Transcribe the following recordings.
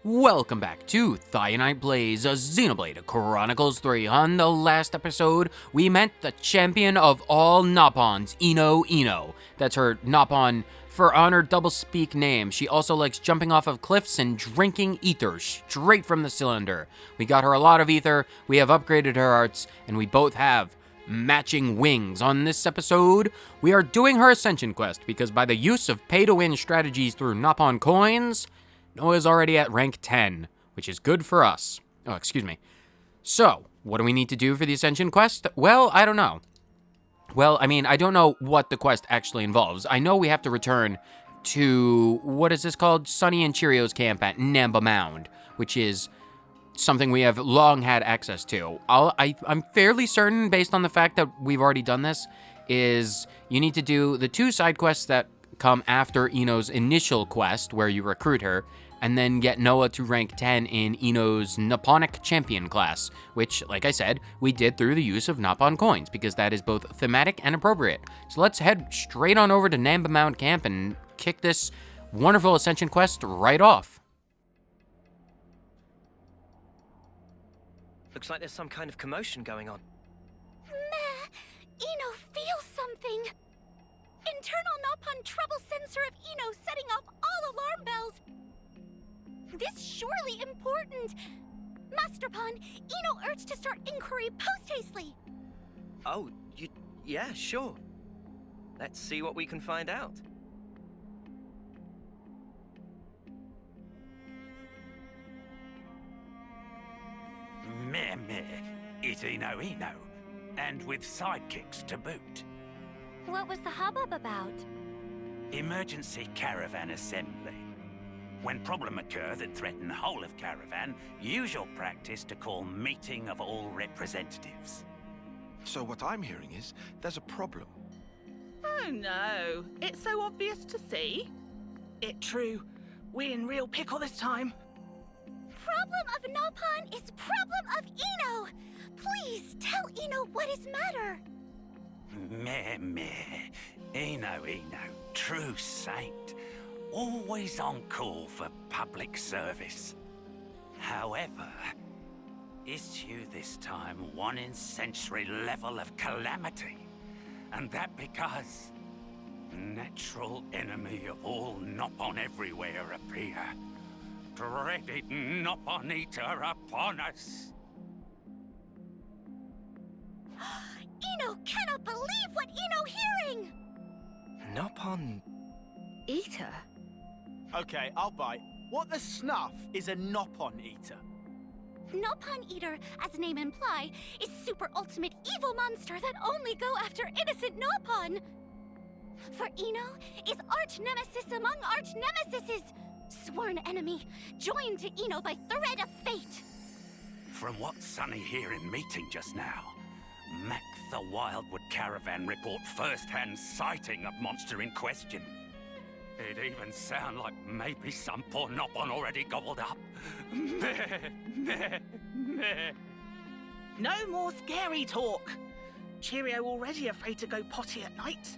Welcome back to Thionite Blaze, a Xenoblade Chronicles 3. On the last episode, we met the champion of all Nopons, Ino. That's her Nopon for honor doublespeak name. She also likes jumping off of cliffs and drinking ether straight from the cylinder. We got her a lot of ether, we have upgraded her arts, and we both have matching wings. On this episode, we are doing her Ascension quest because by the use of pay-to-win strategies through Nopon coins, Noah's already at rank 10, which is good for us. Oh, excuse me. So, what do we need to do for the Ascension quest? Well, I don't know. I don't know what the quest actually involves. I know we have to return to, what is this called? Sunny and Cheerios camp at Namba Mound, which is something we have long had access to. I'm fairly certain, based on the fact that we've already done this, is you need to do the 2 side quests that come after Ino's initial quest, where you recruit her, and then get Noah to rank 10 in Ino's Noponic champion class, which, like I said, we did through the use of Nopon coins, because that is both thematic and appropriate. So let's head straight on over to Namba Mound Camp and kick this wonderful Ascension quest right off. Looks like there's some kind of commotion going on. Meh, Ino feels something. Internal Nopon trouble sensor of Ino setting off all alarm bells. This surely important. Master Pon, Ino urged to start inquiry post-hastely. Oh, yeah, sure. Let's see what we can find out. Meh, it's Ino, and with sidekicks to boot. What was the hubbub about? Emergency caravan assembly. When problem occur that threaten whole of caravan, usual practice to call meeting of all representatives. So what I'm hearing is, there's a problem. Oh no, it's so obvious to see. It true, we in real pickle this time. Problem of Nopon is problem of Ino. Please tell Ino what is matter. Meh. Ino, true saint. Always on call for public service. However, issue this time one in century level of calamity. And that because natural enemy of all Nopon everywhere appear. Dreaded Nopon eater upon us. Ino cannot believe what Ino hearing. Nopon... Eater? Okay, I'll bite. What the snuff is a Nopon eater? Nopon Eater, as the name imply, is super ultimate evil monster that only go after innocent Nopon. For Ino is arch nemesis among arch nemesis, sworn enemy, joined to Ino by thread of fate. From what Sunny here in meeting just now, Mac the Wildwood Caravan report first-hand sighting of monster in question. It even sound like maybe some poor Nopon already gobbled up. Meh. No more scary talk. Cheerio already afraid to go potty at night.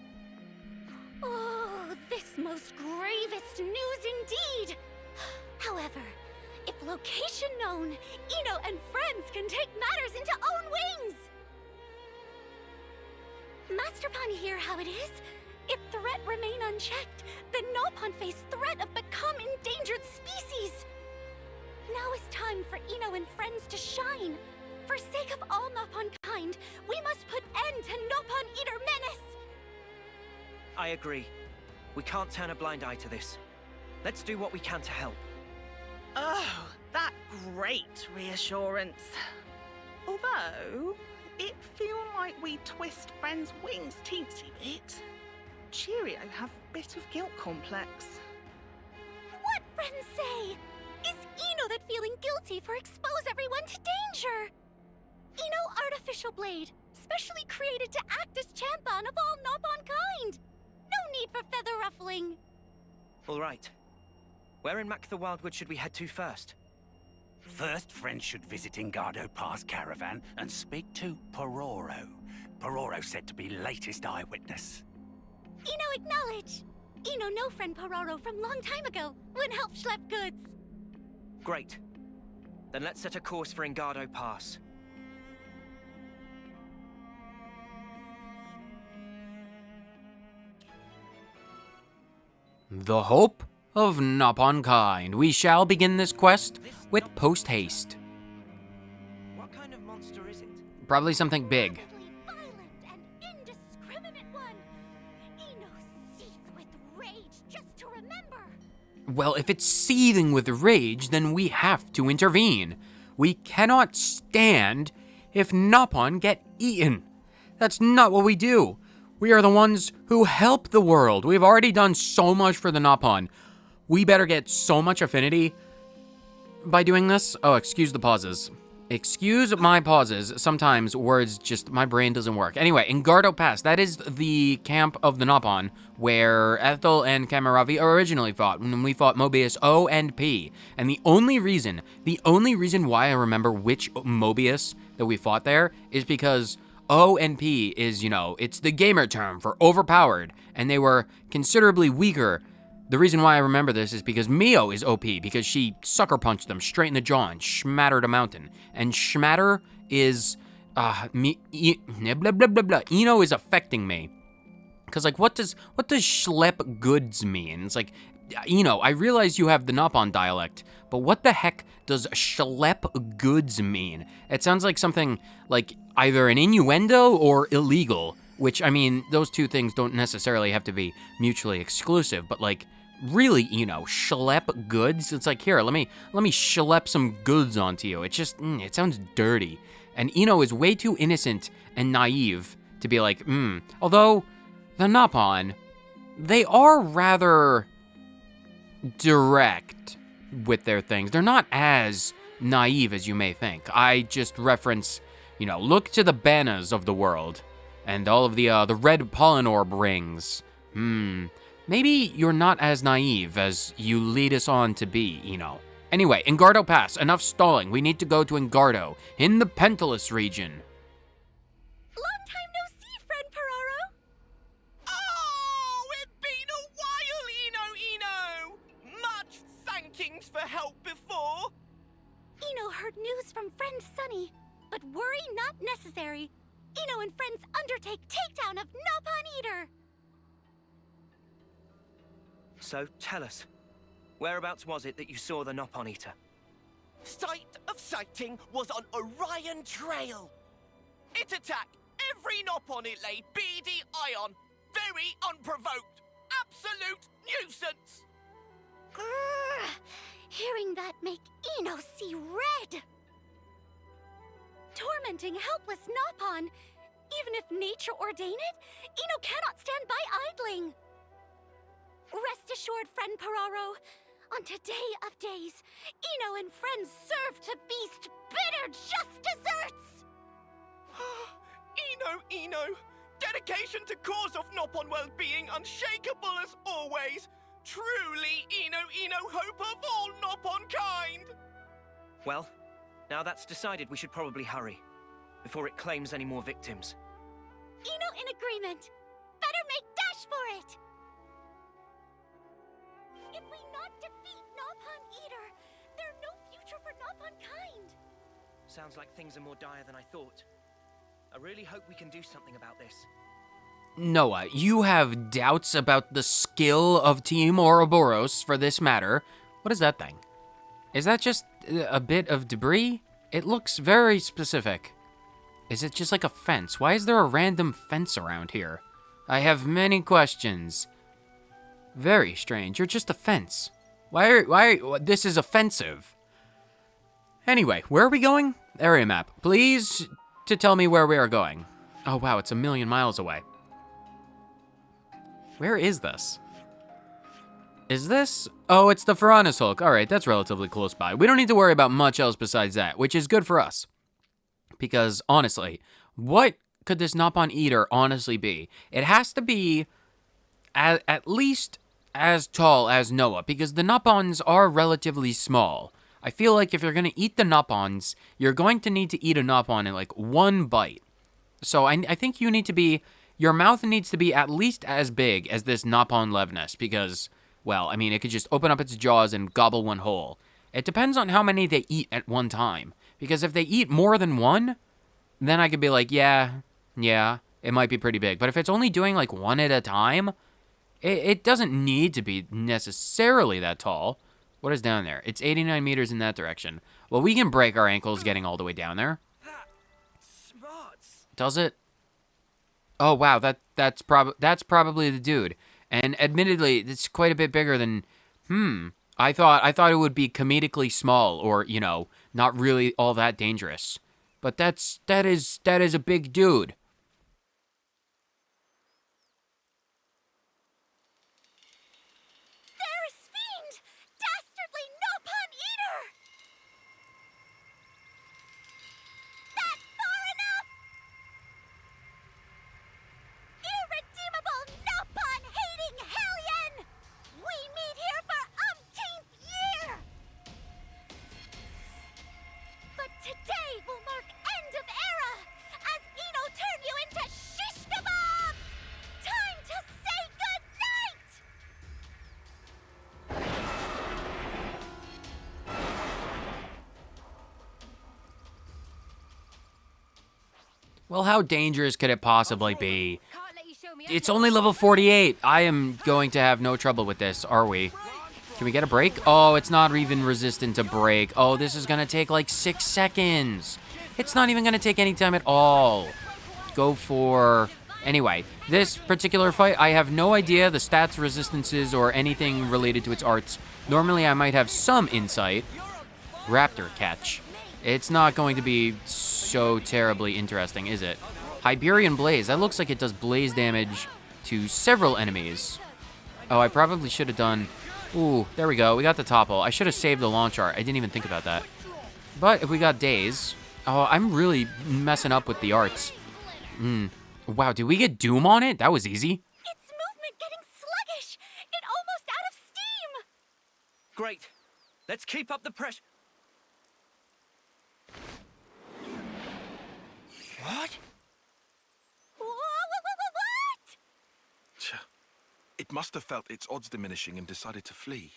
Oh, this most gravest news indeed. However, if location known, Ino and friends can take matters into own wings. Master Pon hear how it is. If threat remain unchecked, the Nopon face threat of become endangered species. Now is time for Ino and friends to shine. For sake of all Nopon kind, we must put end to Nopon Eater menace. I agree. We can't turn a blind eye to this. Let's do what we can to help. Oh, that great reassurance. Although, it feel like we twist friends' wings teensy bit. Cheerio have a bit of guilt complex. What friends say? Is Ino that feeling guilty for expose everyone to danger? Ino Artificial Blade, specially created to act as champion of all Nopon kind. No need for feather ruffling. All right. Where in Mac the Wildwood should we head to first? First, friends should visit Ingado Pass Caravan and speak to Pororo. Pororo said to be latest eyewitness. Ino acknowledge. Ino know friend Pororo from long time ago, when help schlep goods. Great. Then let's set a course for Engado Pass. The hope of Nopon kind. We shall begin this quest with post-haste. What kind of monster is it? Probably something big. Incredibly violent and indiscriminate one. Eno seethed with rage just to remember. Well, if it's seething with rage, then we have to intervene. We cannot stand if Nopon get eaten. That's not what we do. We are the ones who help the world. We've already done so much for the Nopon. We better get so much affinity by doing this. Oh, excuse the pauses. Excuse my pauses. Sometimes words just, my brain doesn't work. Anyway, Engado Pass, that is the camp of the Nopon, where Ethel and Kamaravi originally fought, when we fought Mobius O and P. And the only reason why I remember which Mobius that we fought there is because O and P is, it's the gamer term for overpowered, and they were considerably weaker. The reason why I remember this is because Mio is OP, because she sucker punched them straight in the jaw and schmattered a mountain. And schmatter is, blah, blah, blah, blah. Eno is affecting me. Because, what does schlep goods mean? It's like, I realize you have the Nopon dialect, but what the heck does schlep goods mean? It sounds like something like either an innuendo or illegal, which, those two things don't necessarily have to be mutually exclusive, but really, schlep goods? It's like, here, let me schlep some goods onto you. It just, it sounds dirty. And Eno is way too innocent and naive to be like, Although, the Nopon, they are rather direct with their things. They're not as naive as you may think. I just reference, look to the Bannas of the world and all of the red pollen orb rings. Maybe you're not as naive as you lead us on to be, Anyway, Engado Pass, enough stalling. We need to go to Engado, in the Pentalus region. Long time no see, friend Peroro. Oh, it's been a while, Eno. Much thankings for help before. Eno heard news from friend Sunny, but worry not necessary. Eno and friends undertake takedown of Nopon Eater. So, tell us, whereabouts was it that you saw the Nopon Eater? Site of sighting was on Orion Trail. It attacked every Nopon it lay beady eye on. Very unprovoked. Absolute nuisance. Grrr. Hearing that make Eno see red. Tormenting helpless Nopon. Even if nature ordain it, Eno cannot stand by idling. Rest assured, friend Peroro, on today of days, Eno and friends serve to beast bitter just desserts! Eno! Dedication to cause of Nopon well-being unshakable as always. Truly, Eno, hope of all Nopon kind! Well, now that's decided, we should probably hurry, before it claims any more victims. Eno in agreement. Better make dash for it! If we not defeat Nopon Eater, there's no future for Nopon kind. Sounds like things are more dire than I thought. I really hope we can do something about this. Noah, you have doubts about the skill of Team Ouroboros for this matter. What is that thing? Is that just a bit of debris? It looks very specific. Is it just like a fence? Why is there a random fence around here? I have many questions. Very strange. You're just a fence. Why this is offensive. Anyway, where are we going? Area map. Please to tell me where we are going. Oh wow, it's 1,000,000 miles away. Where is this? Is this? Oh, it's the Ferranis Hulk. All right, that's relatively close by. We don't need to worry about much else besides that, which is good for us. Because honestly, what could this Nopon Eater honestly be? It has to be at least as tall as Noah, because the Nopons are relatively small. I feel like if you're going to eat the Nopons, you're going to need to eat a Nopon in like one bite. So I think you need to be, your mouth needs to be at least as big as this Nopon Levness, because, well, it could just open up its jaws and gobble one whole. It depends on how many they eat at one time. Because if they eat more than one, then I could be like, yeah, it might be pretty big. But if it's only doing like one at a time, it doesn't need to be necessarily that tall. What is down there? It's 89 meters in that direction. Well, we can break our ankles getting all the way down there. Smarts. Does it? Oh wow, that's probably the dude. And admittedly, it's quite a bit bigger than. I thought it would be comedically small, or not really all that dangerous. But that is a big dude. There is fiend! Dastardly Nopon eater! That far enough! Irredeemable Nopon-hating hellion! We meet here for umpteenth year! But today will mark end of era, as Eno turn you into shish kebabs! Time to say goodnight! Well, how dangerous could it possibly be? It's only level 48. I am going to have no trouble with this, are we? Can we get a break? Oh, it's not even resistant to break. Oh, this is gonna take like 6 seconds. It's not even gonna take any time at all. Go for... Anyway, this particular fight, I have no idea the stats, resistances, or anything related to its arts. Normally, I might have some insight. Raptor catch. It's not going to be so terribly interesting, is it? Hyperion Blaze. That looks like it does blaze damage to several enemies. Oh, I probably should have done... Ooh, there we go. We got the topple. I should have saved the launch art. I didn't even think about that. But if we got daze... Oh, I'm really messing up with the arts. Wow, did we get Doom on it? That was easy. Its movement getting sluggish! It almost out of steam! Great. Let's keep up the pressure. What? What? Tch. It must have felt its odds diminishing and decided to flee.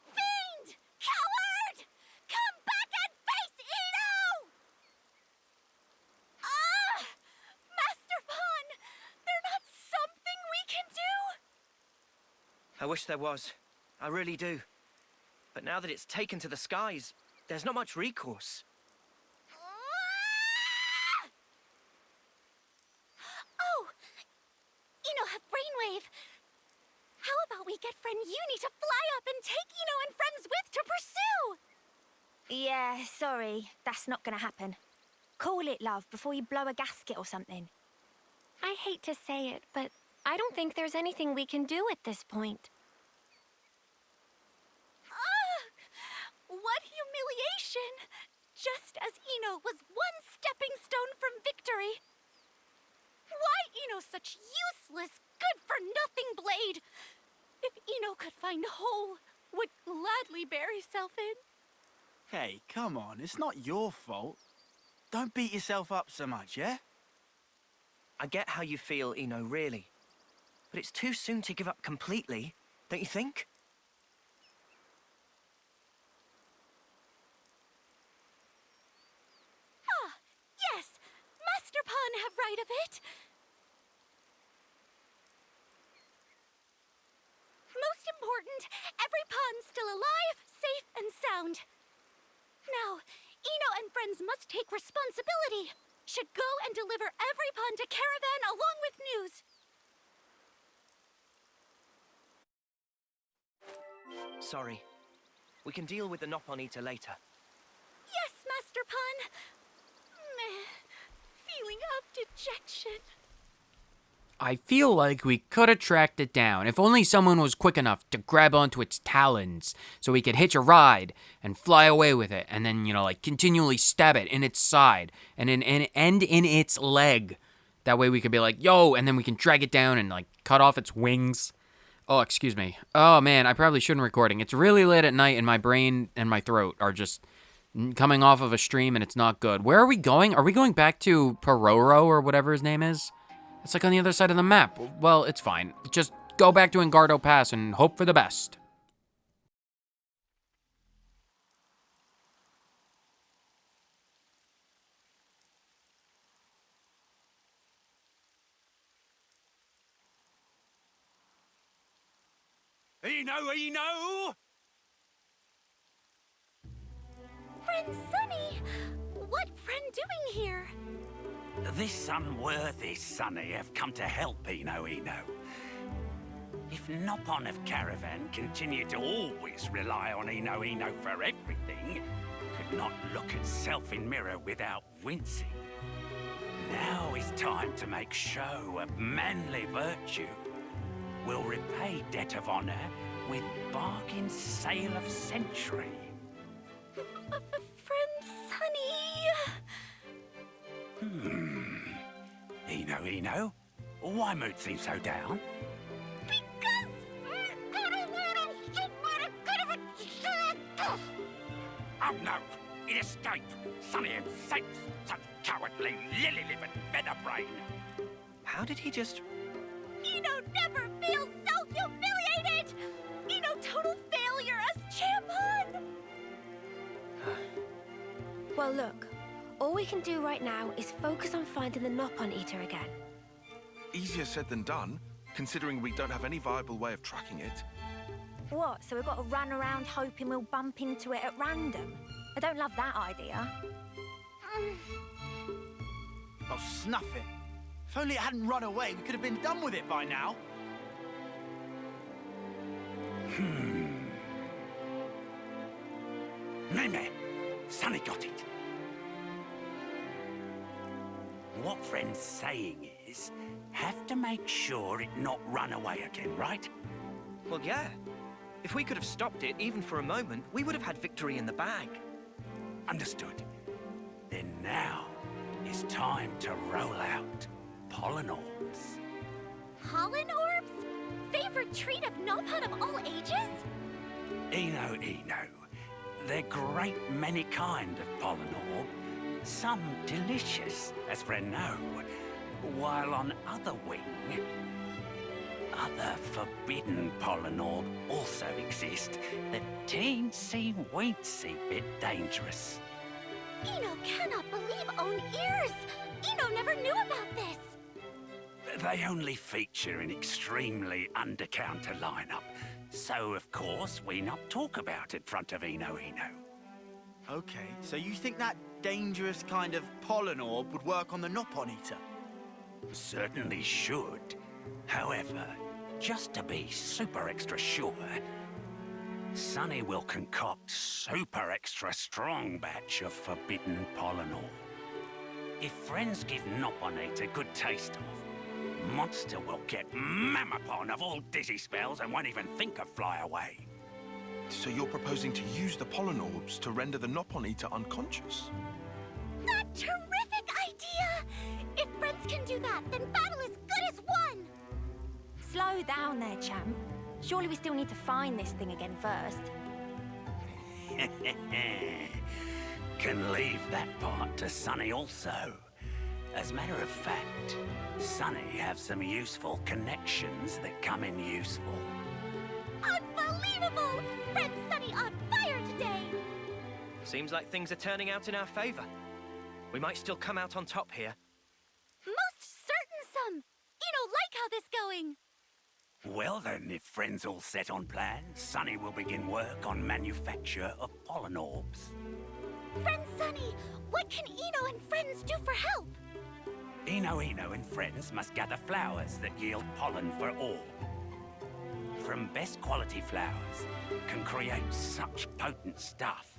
Fiend! Coward! Come back and face Eno! Master Pawn! There not something we can do? I wish there was. I really do. But now that it's taken to the skies, there's not much recourse. Oh! Eno have brainwave. How about we get friend Uni to fly up and take Eno and friends with to pursue? Yeah, sorry. That's not gonna happen. Call it, love, before you blow a gasket or something. I hate to say it, but I don't think there's anything we can do at this point. What humiliation! Just as Eno was one stepping stone from victory. Why Eno such useless, good-for-nothing blade? If Eno could find whole, would gladly bury self in. Hey, come on, it's not your fault. Don't beat yourself up so much, yeah? I get how you feel, Eno, really. But it's too soon to give up completely, don't you think? Yes, Master Pawn have right of it. Most important, every pawn's still alive, safe, and sound. Now, Eno and friends must take responsibility. Should go and deliver every pawn to Caravan along with news. Sorry. We can deal with the Nopon Eater later. Yes, Master Pawn. Meh. Feeling of dejection. I feel like we could have tracked it down if only someone was quick enough to grab onto its talons so we could hitch a ride and fly away with it and then, like continually stab it in its side and end in its leg. That way we could be like, yo, and then we can drag it down and like cut off its wings. Oh, excuse me. Oh man, I probably shouldn't be recording. It's really late at night and my brain and my throat are just coming off of a stream and it's not good. Where are we going? Are we going back to Pororo or whatever his name is? It's like on the other side of the map. Well, it's fine. Just go back to Engardo Pass and hope for the best. Eno! Friend Sunny! What friend doing here? This unworthy Sonny have come to help Eno. If Nopon of Caravan continued to always rely on Eno for everything, could not look at self in mirror without wincing. Now is time to make show of manly virtue. We'll repay debt of honor with bargain sale of century. Friend Sunny... Eno, why mood seems so down? Oh no! It escaped! Sonny himself! Such cowardly, lily-livered featherbrain! How did he just... Eno never feels so humiliated! Eno total failure as champion! Well, look. All we can do right now is focus on finding the Nopon Eater again. Easier said than done, considering we don't have any viable way of tracking it. What, so we've got to run around hoping we'll bump into it at random? I don't love that idea. Oh, snuff it. If only it hadn't run away, we could have been done with it by now. Meme! Sonny got it! What friend's saying is, have to make sure it not run away again, right? Well, yeah. If we could have stopped it, even for a moment, we would have had victory in the bag. Understood. Then now is time to roll out pollen orbs. Pollen orbs? Favorite treat of Nopon of all ages? Eno. They're great many kind of pollen orb. Some delicious, as friend know, while on other wing, other forbidden pollen orb also exist that teensy-weensy bit dangerous. Eno cannot believe own ears! Eno never knew about this! They only feature in extremely under-counter lineup, so of course we not talk about it front of Eno. Okay, so you think that dangerous kind of pollen orb would work on the Nopon Eater? Certainly should. However, just to be super extra sure, Sonny will concoct super extra strong batch of forbidden pollen orb. If friends give Nopon a good taste of, monster will get mammapon of all dizzy spells and won't even think of fly away. So you're proposing to use the pollen orbs to render the Nopon Eater unconscious? A terrific idea! If friends can do that, then battle is good as won! Slow down there, champ. Surely we still need to find this thing again first. Can leave that part to Sonny also. As a matter of fact, Sonny have some useful connections that come in useful. Unbelievable! Friend Sunny on fire today! Seems like things are turning out in our favor. We might still come out on top here. Most certain some! Like how this going? Well then, if friends all set on plan, Sonny will begin work on manufacture of pollen orbs. Friend Sunny, what can Eno and friends do for help? Eno and friends must gather flowers that yield pollen for orb. From best quality flowers can create such potent stuff.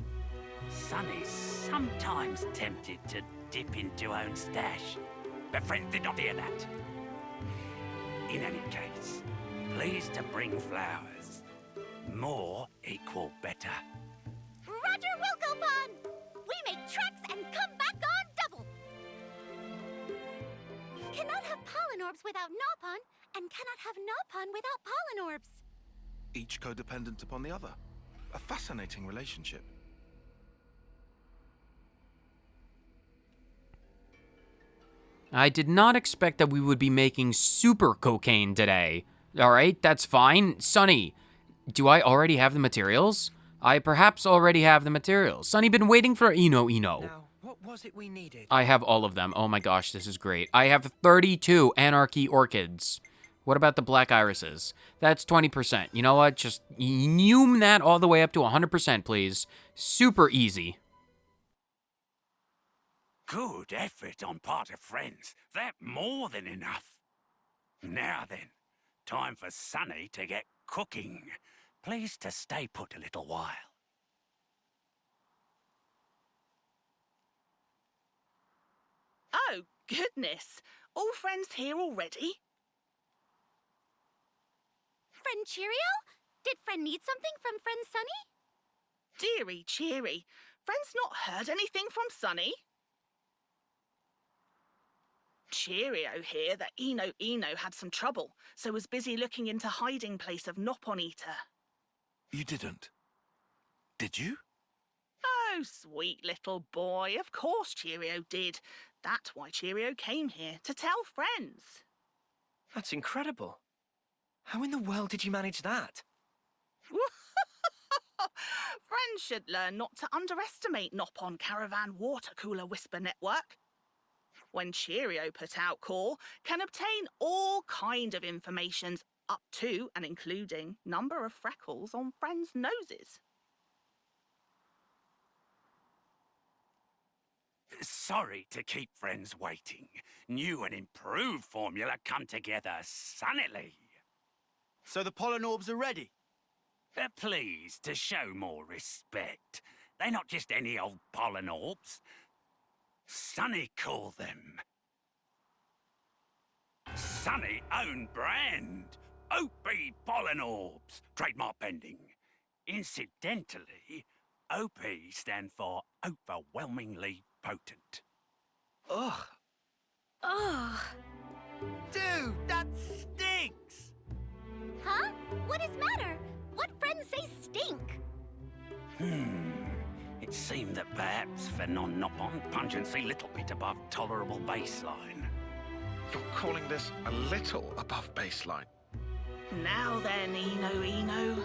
Sonny's sometimes tempted to dip into own stash, but friends did not hear that. In any case, pleased to bring flowers. More equal better. Roger Wilkopon! We make tracks and come back on double! Cannot have pollen orbs without Nopon, and cannot have Nopon without pollen orbs. Each codependent upon the other. A fascinating relationship. I did not expect that we would be making super cocaine today. Alright, that's fine. Sonny, do I already have the materials? I perhaps already have the materials. Sonny, been waiting for Eno. Now, what was it we needed? I have all of them. Oh my gosh, this is great. I have 32 Anarchy Orchids. What about the black irises? That's 20%. You know what? Just nume that all the way up to 100%, please. Super easy. Good effort on part of friends. That more than enough. Now then, time for Sunny to get cooking. Please to stay put a little while. Oh, goodness. All friends here already? Friend Cheerio? Did friend need something from friend Sunny? Dearie cheery. Friend's not heard anything from Sunny? Cheerio here that Eno had some trouble, so was busy looking into hiding place of Nopon Eater. You didn't. Did you? Oh, sweet little boy. Of course Cheerio did. That's why Cheerio came here, to tell friends. That's incredible. How in the world did you manage that? Friends should learn not to underestimate Nopon Caravan Water Cooler Whisper Network. When Cheerio put out call, can obtain all kind of informations up to and including number of freckles on friends' noses. Sorry to keep friends waiting. New and improved formula come together sunnily. So the pollen orbs are ready? Please, to show more respect. They're not just any old pollen orbs. Sunny call them. Sunny own brand. OP pollen orbs. Trademark pending. Incidentally, OP stand for overwhelmingly potent. Ugh. Ugh. Dude, that stinks! Huh? What is matter? What friends say stink? It seemed that perhaps for non-Nopon, pungency little bit above tolerable baseline. You're calling this a little above baseline. Now then, Eno,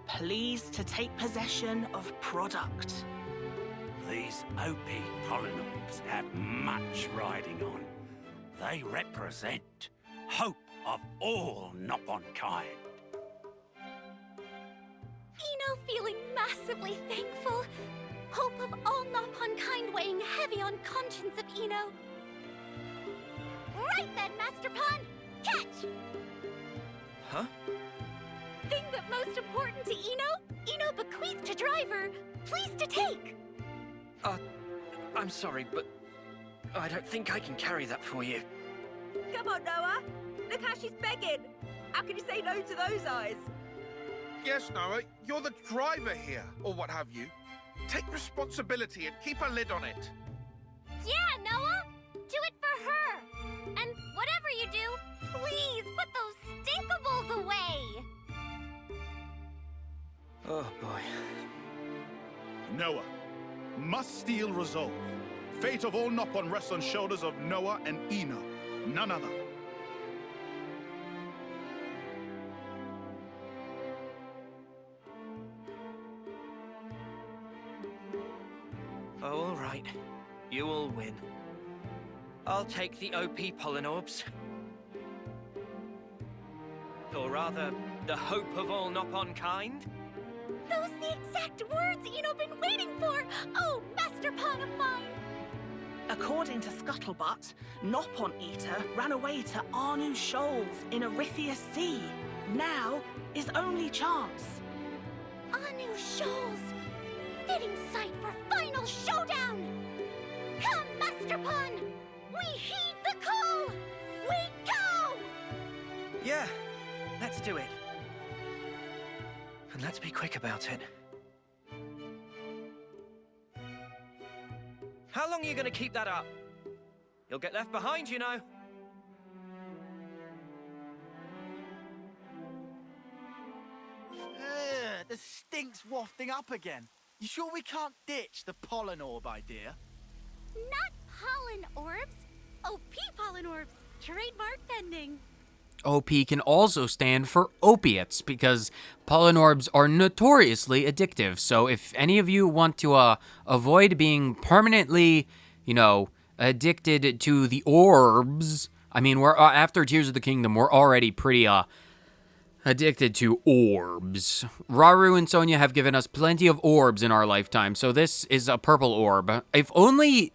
please to take possession of product. These OP pollen orbs have much riding on. They represent hope of all Nopon kind. Eno feeling massively thankful. Hope of all Nopon kind weighing heavy on conscience of Eno. Right then, Master Pon! Catch! Huh? Thing that most important to Eno bequeath to driver. Please to take! I'm sorry, but I don't think I can carry that for you. Come on, Noah. Look how she's begging. How can you say no to those eyes? Yes, Noah, you're the driver here, or what have you. Take responsibility and keep a lid on it. Yeah, Noah! Do it for her! And whatever you do, please put those stinkables away! Oh, boy. Noah. Must steel resolve. Fate of all Nopon rests on shoulders of Noah and Eno. None other. Oh, all right. You all win. I'll take the OP pollen orbs. Or rather, the hope of all Nopon kind. Those the exact words Eno been waiting for! Oh, Master Pon of mine! According to Scuttlebutt, Nopon Eater ran away to Arnu Shoals in Arithia Sea. Now is only chance. Anu Shoals! Fitting site for final showdown! Come, Master Pon! We heed the call! We go! Yeah, let's do it. And let's be quick about it. How long are you going to keep that up? You'll get left behind, you know. The stink's wafting up again. You sure we can't ditch the pollen orb idea? Not pollen orbs. OP pollen orbs. Trademark pending. OP can also stand for opiates because pollen orbs are notoriously addictive. So if any of you want to avoid being permanently, addicted to the orbs, I mean, we're after Tears of the Kingdom, we're already pretty addicted to orbs. Rauru and Sonia have given us plenty of orbs in our lifetime, so this is a purple orb. If only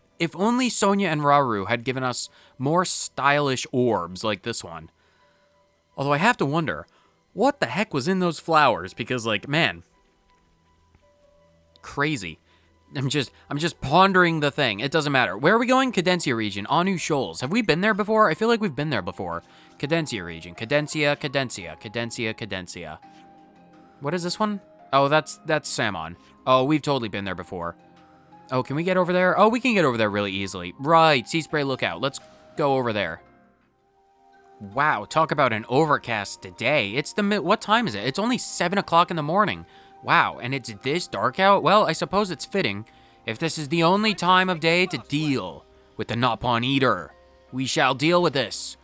Sonia and Rauru had given us more stylish orbs like this one. Although I have to wonder, what the heck was in those flowers? Because, like, man, crazy. I'm just pondering the thing. It doesn't matter. Where are we going? Cadencia region, Anu Shoals. Have we been there before? I feel like we've been there before. Cadencia region, Cadencia. What is this one? Oh, that's Samon. Oh, we've totally been there before. Oh, can we get over there? Oh, we can get over there really easily. Right, Sea Spray Lookout. Let's go over there. Wow, talk about an overcast day. It's what time is it? It's only 7 o'clock in the morning. Wow, and it's this dark out? Well, I suppose it's fitting. If this is the only time of day to deal with the Nopon Eater, we shall deal with this.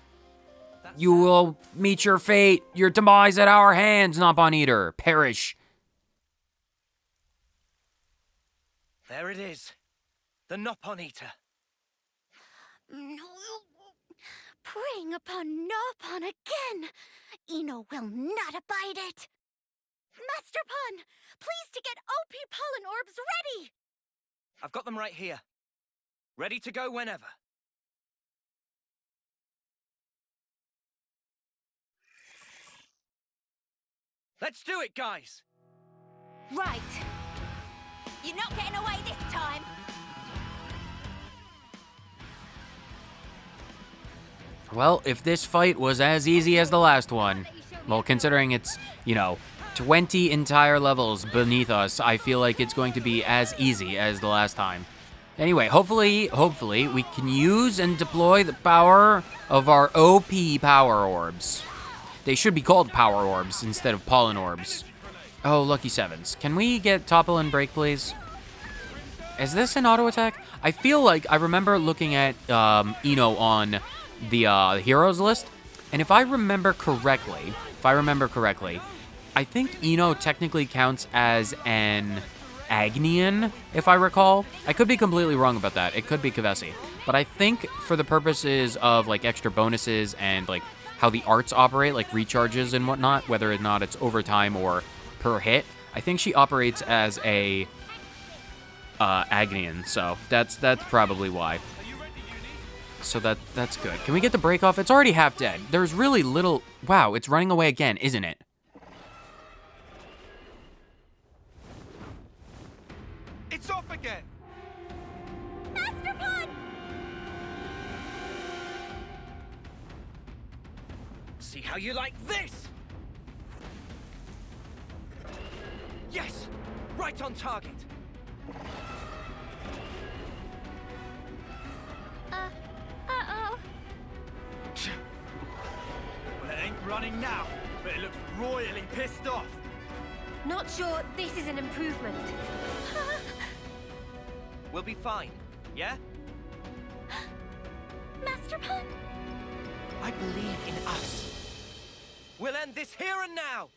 You will meet your fate, your demise at our hands, Nopon Eater. Perish. There it is. The Nopon Eater. Preying upon Nopon again. Ino will not abide it. Master Pun, please to get OP pollen orbs ready. I've got them right here. Ready to go whenever. Let's do it, guys! Right. You're not getting away this time. Well, if this fight was as easy as the last one, well, considering it's, 20 entire levels beneath us, I feel like it's going to be as easy as the last time. Anyway, hopefully, we can use and deploy the power of our OP power orbs. They should be called power orbs instead of pollen orbs. Oh, lucky sevens. Can we get topple and break, please? Is this an auto attack? I feel like I remember looking at Ino on the heroes list, and if I remember correctly, I think Ino technically counts as an Agnian, if I recall. I could be completely wrong about that. It could be Kavesi. But I think for the purposes of, like, extra bonuses and, like, how the arts operate, like recharges and whatnot, whether or not it's over time or per hit, I think she operates as a Agnian, so that's probably why. So that's good. Can we get the break off? It's already half dead. There's really little... Wow, it's running away again, isn't it? It's off again! Master Pun! See how you like this! Yes! Right on target! Uh-oh. Well, it ain't running now, but it looks royally pissed off. Not sure this is an improvement. We'll be fine, yeah? Master Pun? I believe in us. We'll end this here and now!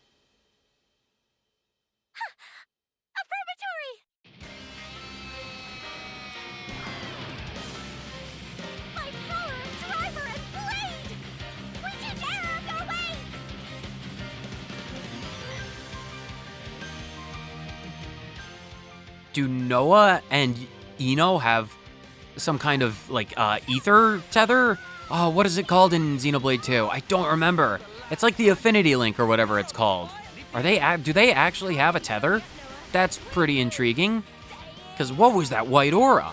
Affirmatory! My power of driver and blade! We did error of your ways! Do Noah and Ino have some kind of, like, ether tether? Oh, what is it called in Xenoblade 2? I don't remember. It's like the Affinity Link or whatever it's called. Do they actually have a tether? That's pretty intriguing. Because what was that white aura?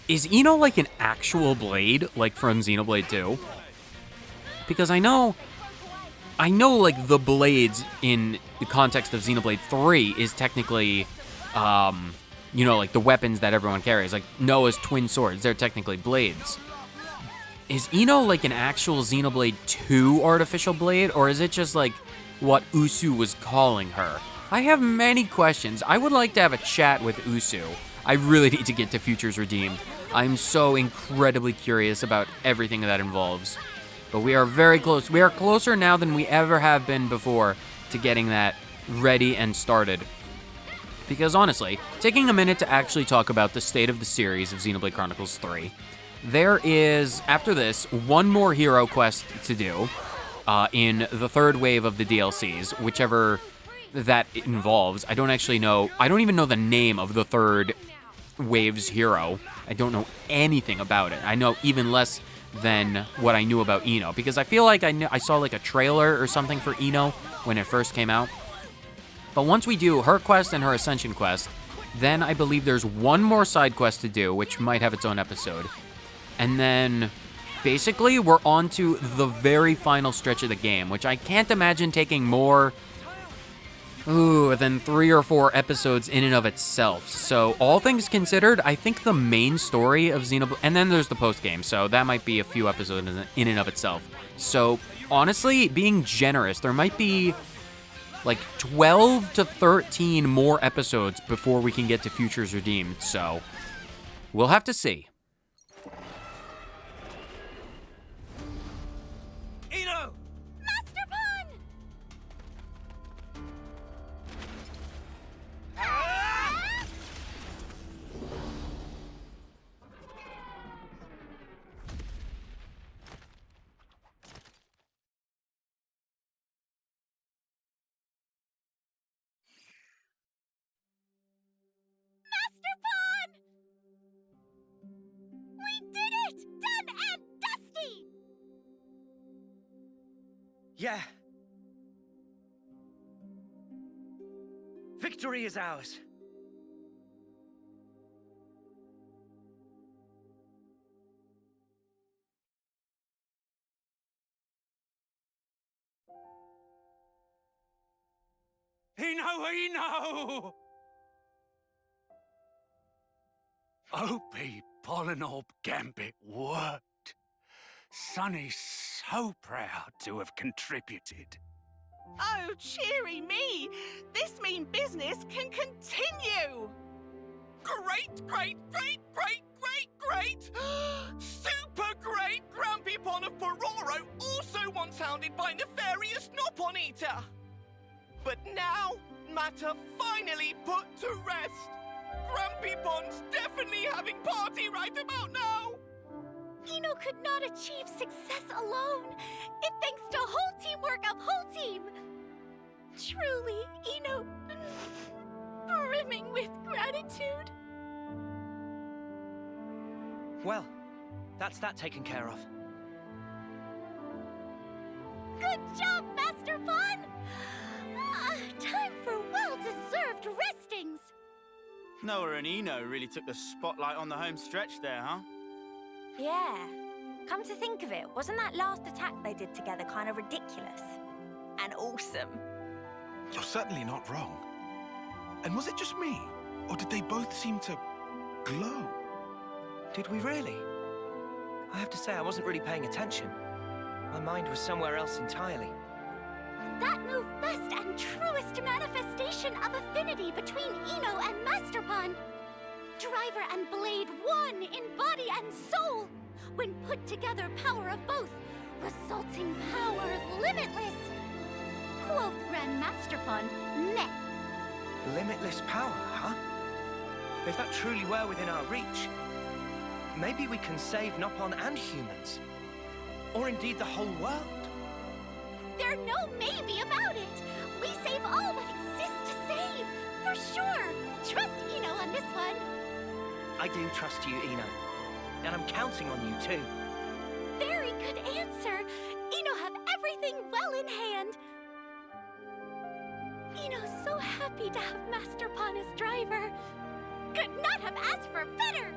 Is Ino like an actual blade, like from Xenoblade 2? Because I know like the blades in the context of Xenoblade 3 is technically, like the weapons that everyone carries. Like Noah's twin swords, they're technically blades. Is Ino like an actual Xenoblade 2 artificial blade, or is it just like what Usu was calling her? I have many questions. I would like to have a chat with Usu. I really need to get to Futures Redeemed. I'm so incredibly curious about everything that involves. But we are very close. We are closer now than we ever have been before to getting that ready and started. Because honestly, taking a minute to actually talk about the state of the series of Xenoblade Chronicles 3, there is, after this, one more hero quest to do in the third wave of the DLCs, whichever that involves. I don't actually know. I don't even know the name of the third wave's hero. I don't know anything about it. I know even less than what I knew about Ino, because I feel like I saw like a trailer or something for Ino when it first came out. But once we do her quest and her Ascension quest, then I believe there's one more side quest to do, which might have its own episode. And then, basically, we're on to the very final stretch of the game, which I can't imagine taking more than 3 or 4 episodes in and of itself. So, all things considered, I think the main story of Xenoblade, and then there's the post-game, so that might be a few episodes in and of itself. So, honestly, being generous, there might be like 12 to 13 more episodes before we can get to Futures Redeemed, so we'll have to see. Ino! Master Pun! Master Pun! We did it! Done and dusty! Yeah. Victory is ours. Ino! OP Polynorb Gambit worked. Sunny's so proud to have contributed. Oh, cheery me! This mean business can continue! Great! Super great! Grampypon of Pororo also once hounded by nefarious Nopon Eater! But now, matter finally put to rest. Grampypon's definitely having party right about now! Ino could not achieve success alone. It thanks to whole teamwork of whole team. Truly, Ino, brimming with gratitude. Well, that's that taken care of. Good job, Master Pun! Time for well-deserved restings. Noah and Ino really took the spotlight on the home stretch there, huh? Yeah. Come to think of it, wasn't that last attack they did together kind of ridiculous? And awesome. You're certainly not wrong. And was it just me? Or did they both seem to glow? Did we really? I have to say, I wasn't really paying attention. My mind was somewhere else entirely. That move best and truest manifestation of affinity between Ino and Master Pun. Driver and blade one in body and soul. When put together, power of both, resulting power limitless. Quoth Grand Master Pun, meh. Limitless power, huh? If that truly were within our reach, maybe we can save Nopon and humans. Or indeed the whole world. There's no maybe about it. We save all that exists to save, for sure. Trust Ino on this one. I do trust you, Ino. And I'm counting on you too. Very good answer. Ino have everything well in hand. Ino's so happy to have Master Pun as driver. Could not have asked for better.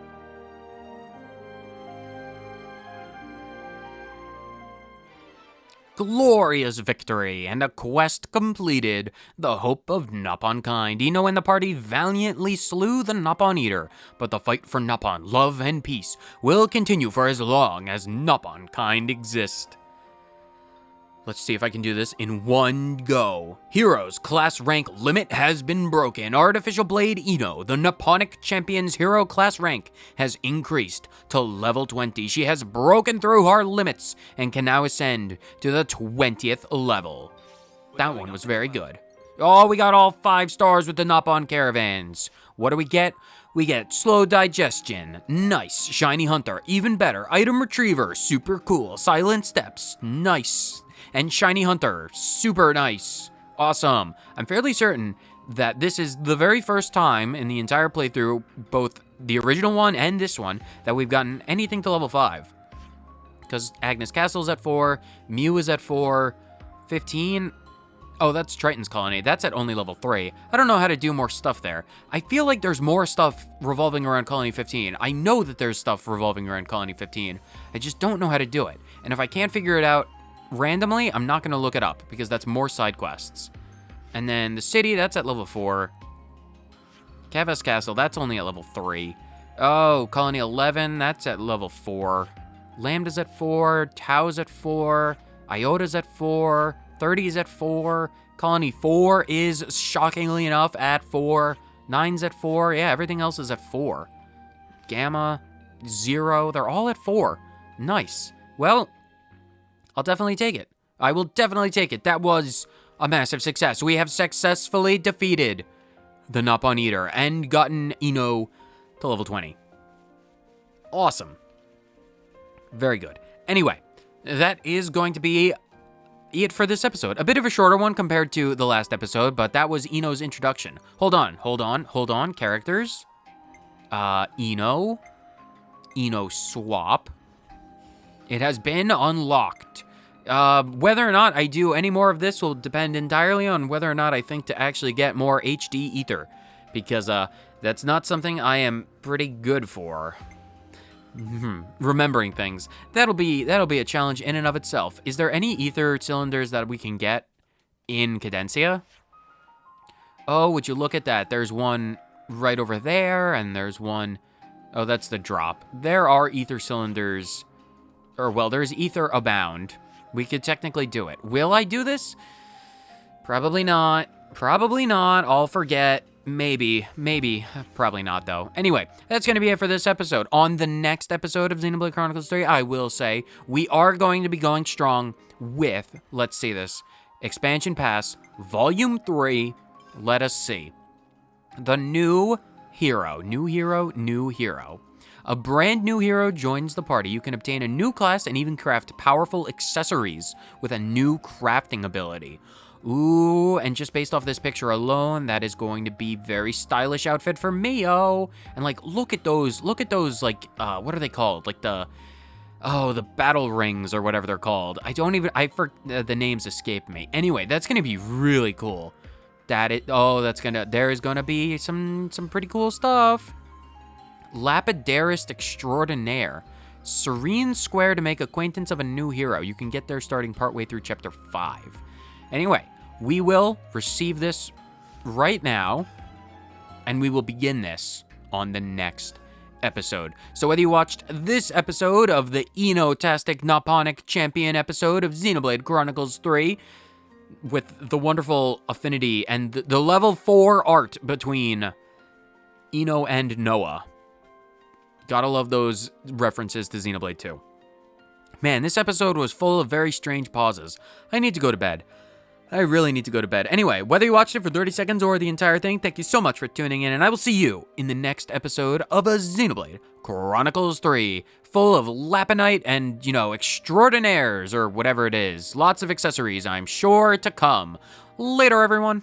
Glorious victory and a quest completed. The hope of Nopon kind. Ino and the party valiantly slew the Nopon Eater, but the fight for Nopon, love, and peace will continue for as long as Nopon kind exist. Let's see if I can do this in one go. Heroes class rank limit has been broken. Artificial Blade Ino, the Noponic champion's hero class rank, has increased to level 20. She has broken through her limits and can now ascend to the 20th level. That one was very good. Oh, we got all 5 stars with the Nopon caravans. What do we get? We get slow digestion, nice. Shiny hunter, even better. Item retriever, super cool. Silent steps, nice. And shiny hunter, super nice. Awesome. I'm fairly certain that this is the very first time in the entire playthrough, both the original one and this one, that we've gotten anything to level 5. Because Agnes Castle's at 4, Mew is at 4, 15... Oh, that's Triton's Colony. That's at only level 3. I don't know how to do more stuff there. I feel like there's more stuff revolving around Colony 15. I know that there's stuff revolving around Colony 15. I just don't know how to do it. And if I can't figure it out randomly, I'm not going to look it up, because that's more side quests. And then the city, that's at level 4. Kavas Castle, that's only at level 3. Oh, Colony 11, that's at level 4. Lambda's at 4. Tau's at 4. Iota's at 4. 30's at 4. Colony 4 is, shockingly enough, at 4. 9's at 4. Yeah, everything else is at 4. Gamma, 0, they're all at 4. Nice. Well, I'll definitely take it. I will definitely take it. That was a massive success. We have successfully defeated the Nopon Eater and gotten Ino to level 20. Awesome. Very good. Anyway, that is going to be it for this episode. A bit of a shorter one compared to the last episode, but that was Ino's introduction. Hold on. Characters. Ino swap. It has been unlocked. Whether or not I do any more of this will depend entirely on whether or not I think to actually get more HD ether, because that's not something I am pretty good for. Remembering things. That'll be a challenge in and of itself. Is there any ether cylinders that we can get in Cadencia? Oh, would you look at that? There's one right over there, and there's one... Oh, that's the drop. There are ether cylinders... Or, well, there's ether abound. We could technically do it. Will I do this? Probably not. Probably not. I'll forget. Maybe. Probably not, though. Anyway, that's going to be it for this episode. On the next episode of Xenoblade Chronicles 3, I will say, we are going to be going strong with, let's see this, Expansion Pass, Volume 3, let us see. The new hero. New hero. A brand new hero joins the party. You can obtain a new class and even craft powerful accessories with a new crafting ability. Ooh, and just based off this picture alone, that is going to be very stylish outfit for Mio. And like, look at those, like, what are they called? Like the battle rings or whatever they're called. The names escape me. Anyway, that's gonna be really cool. There is gonna be some pretty cool stuff. Lapidarist Extraordinaire. Serene Square to make acquaintance of a new hero. You can get there starting partway through Chapter 5. Anyway, we will receive this right now, and we will begin this on the next episode. So whether you watched this episode of the Eno-tastic Noponic Champion episode of Xenoblade Chronicles 3, with the wonderful affinity and the level 4 art between Eno and Noah. Gotta love those references to Xenoblade 2. Man, this episode was full of very strange pauses. I need to go to bed. I really need to go to bed. Anyway, whether you watched it for 30 seconds or the entire thing, thank you so much for tuning in, and I will see you in the next episode of a Xenoblade Chronicles 3, full of Laponite and, extraordinaires, or whatever it is. Lots of accessories, I'm sure, to come. Later, everyone.